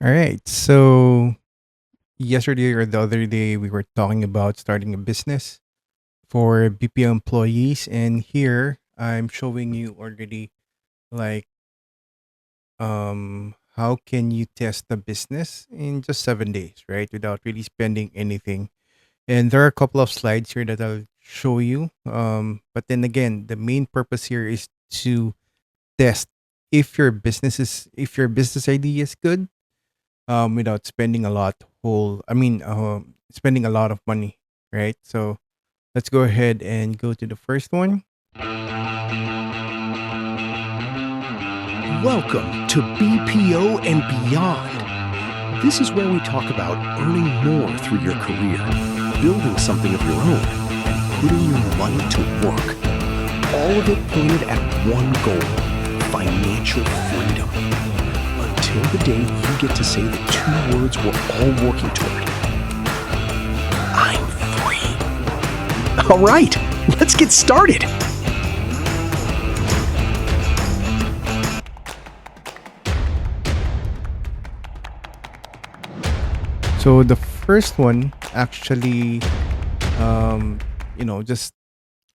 All right. So yesterday or the other day, we were talking about starting a business for BPO employees, and here I'm showing you already like how can you test the business in just 7 days, right, without really spending anything. And there are a couple of slides here that I'll show you. But then again, the main purpose here is to test if your business idea is good without spending a lot spending a lot of money, right? So let's go ahead and go to the first one. Welcome to BPO and Beyond. This is where we talk about earning more through your career, building something of your own, and putting your money to work. All of it pointed at one goal: financial freedom. Until the day you get to say the two words we're all working toward: I'm free. All right, let's get started. So the first one actually, um, just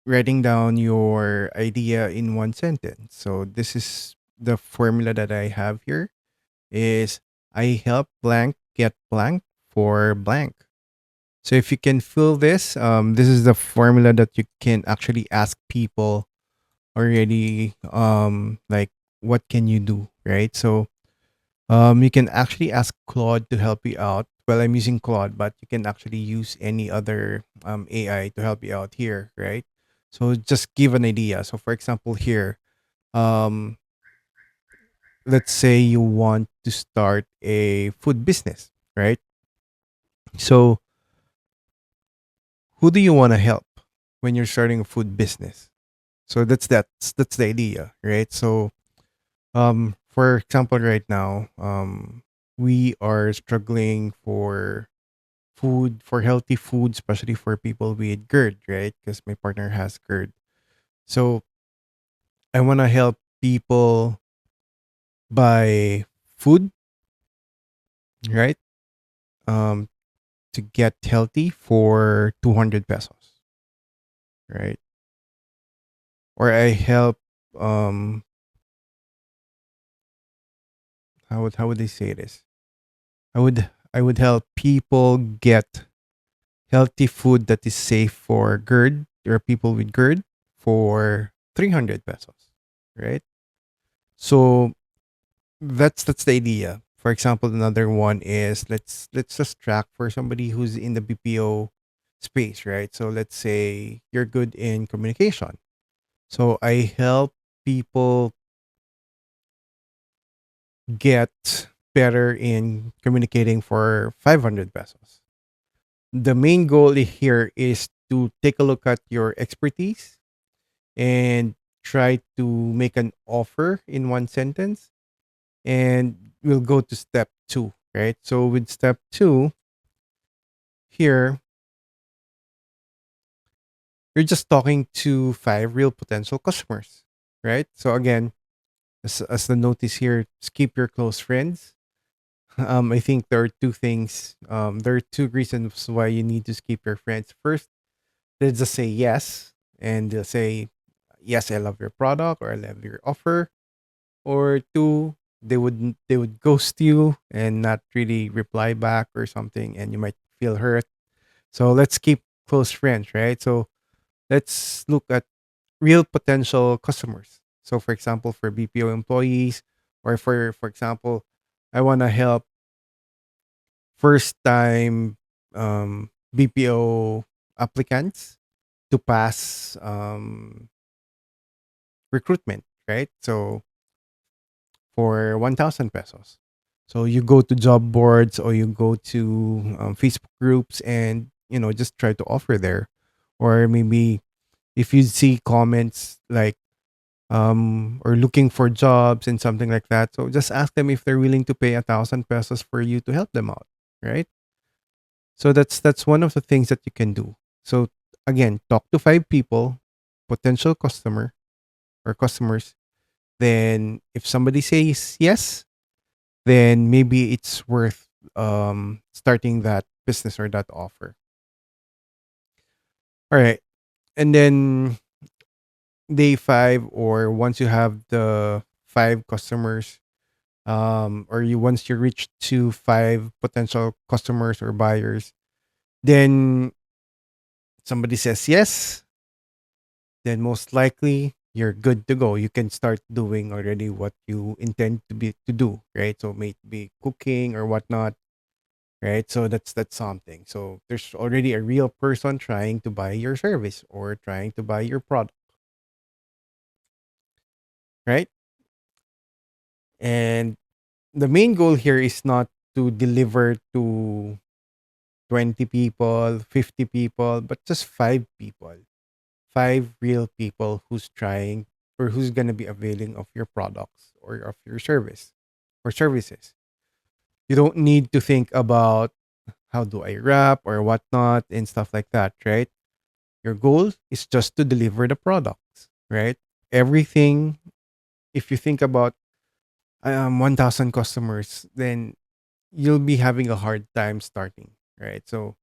writing down your idea in one sentence. So this is the formula that I have here is I help blank get blank for blank. So if you can fill this, this is the formula that you can actually ask people already. Like what can you do, right? So you can actually ask Claude to help you out. Well, I'm using Claude, but you can actually use any other AI to help you out here, right? So just give an idea. So for example, here, um, let's say you want to start a food business, right? So who do you want to help when you're starting a food business? So that's the idea, right? So for example, right now, we are struggling for food, for healthy food, especially for people with GERD, right? Because my partner has GERD. So I want to help people buy food, right? Um, to get healthy for 200 pesos, right? Or I help um how would they say this? I would help people get healthy food that is safe for GERD or people with GERD for 300 pesos, right? So that's the idea. For example, another one is let's just track for somebody who's in the BPO space, right? So let's say you're good in communication. So I help people get better in communicating for 500 pesos. The main goal here is to take a look at your expertise and try to make an offer in one sentence, and we'll go to step two, right? So with step two here, you're just talking to five real potential customers, right? So again, as the notice here, skip your close friends. I think there are two things. There are two reasons why you need to skip your friends. First, they'll just say yes, and they'll say, "Yes, I love your product," or "I love your offer." Or two, they would ghost you and not really reply back or something, and you might feel hurt. So let's keep close friends, right? So let's look at real potential customers. So for example, for BPO employees, or for example, I want to help first time BPO applicants to pass recruitment, right? So for 1,000 pesos. So you go to job boards or you go to Facebook groups and just try to offer there, or maybe if you see comments like or looking for jobs and something like that, so just ask them if they're willing to pay 1,000 pesos for you to help them out, right? So that's one of the things that you can do. So again, talk to five people, potential customer or customers. Then if somebody says yes, then maybe it's worth starting that business or that offer. All right. And then day 5, or once you have the 5 customers, or you once you reach to 5 potential customers or buyers, then somebody says yes, then most likely you're good to go. You can start doing already what you intend to do, right? So maybe cooking or whatnot, right? So that's something. So there's already a real person trying to buy your service or trying to buy your product, right? And the main goal here is not to deliver to 20 people, 50 people, but just 5 people. 5 real people who's trying or who's going to be availing of your products or of your service or services. You don't need to think about how do I wrap or whatnot and stuff like that, right? Your goal is just to deliver the products, right? Everything, if you think about 1,000 customers, then you'll be having a hard time starting, right? So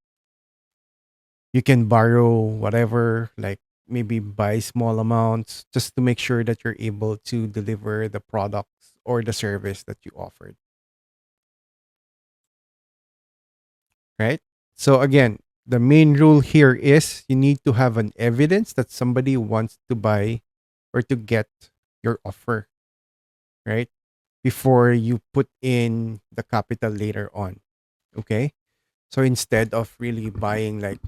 you can borrow whatever, like maybe buy small amounts just to make sure that you're able to deliver the products or the service that you offered, right? So again, the main rule here is you need to have an evidence that somebody wants to buy or to get your offer, right? Before you put in the capital later on. Okay? So instead of really buying, like,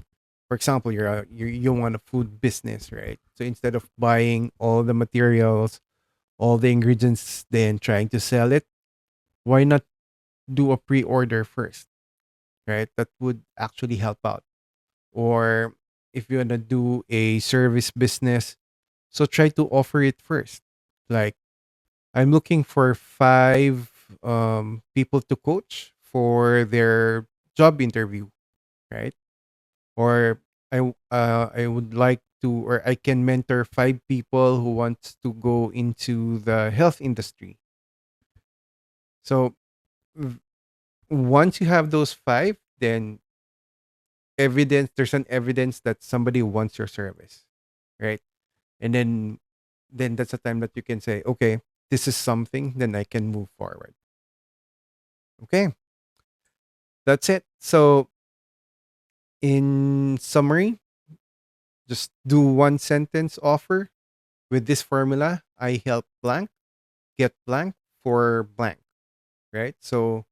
for example, you want a food business, right? So instead of buying all the materials, all the ingredients, then trying to sell it, why not do a pre-order first, right? That would actually help out. Or if you wanna do a service business, so try to offer it first. Like, I'm looking for 5 people to coach for their job interview, right? Or I would like to, or I can mentor 5 people who wants to go into the health industry. So v- once you have those 5, then there's an evidence that somebody wants your service, right? And then that's a time that you can say, okay, this is something, then I can move forward. Okay, that's it. So in summary, just do one sentence offer with this formula. I help blank get blank for blank, right? So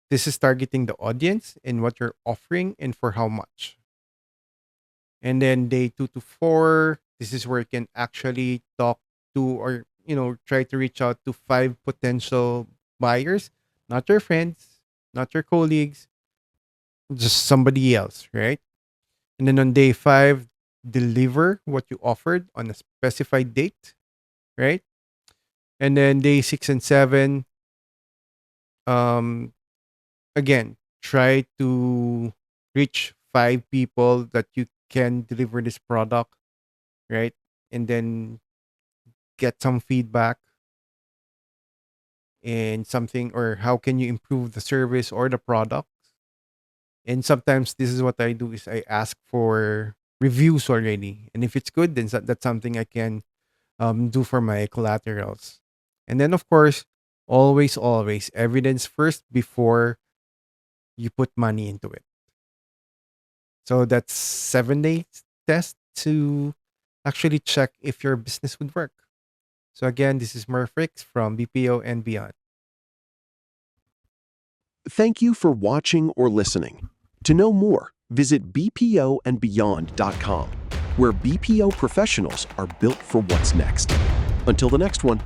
this is targeting the audience and what you're offering and for how much. And then day 2 to 4, this is where you can actually talk to, or try to reach out to 5 potential buyers, not your friends, not your colleagues, just somebody else, right? And then on day 5, deliver what you offered on a specified date, right? And then day 6 and 7, um, again, try to reach 5 people that you can deliver this product, right? And then get some feedback and something, or how can you improve the service or the product. And sometimes this is what I do is I ask for reviews already. And if it's good, then that's something I can do for my collaterals. And then, of course, always evidence first before you put money into it. So that's 7 days test to actually check if your business would work. So again, this is Murfrix from BPO and Beyond. Thank you for watching or listening. To know more, visit bpoandbeyond.com, where BPO professionals are built for what's next. Until the next one.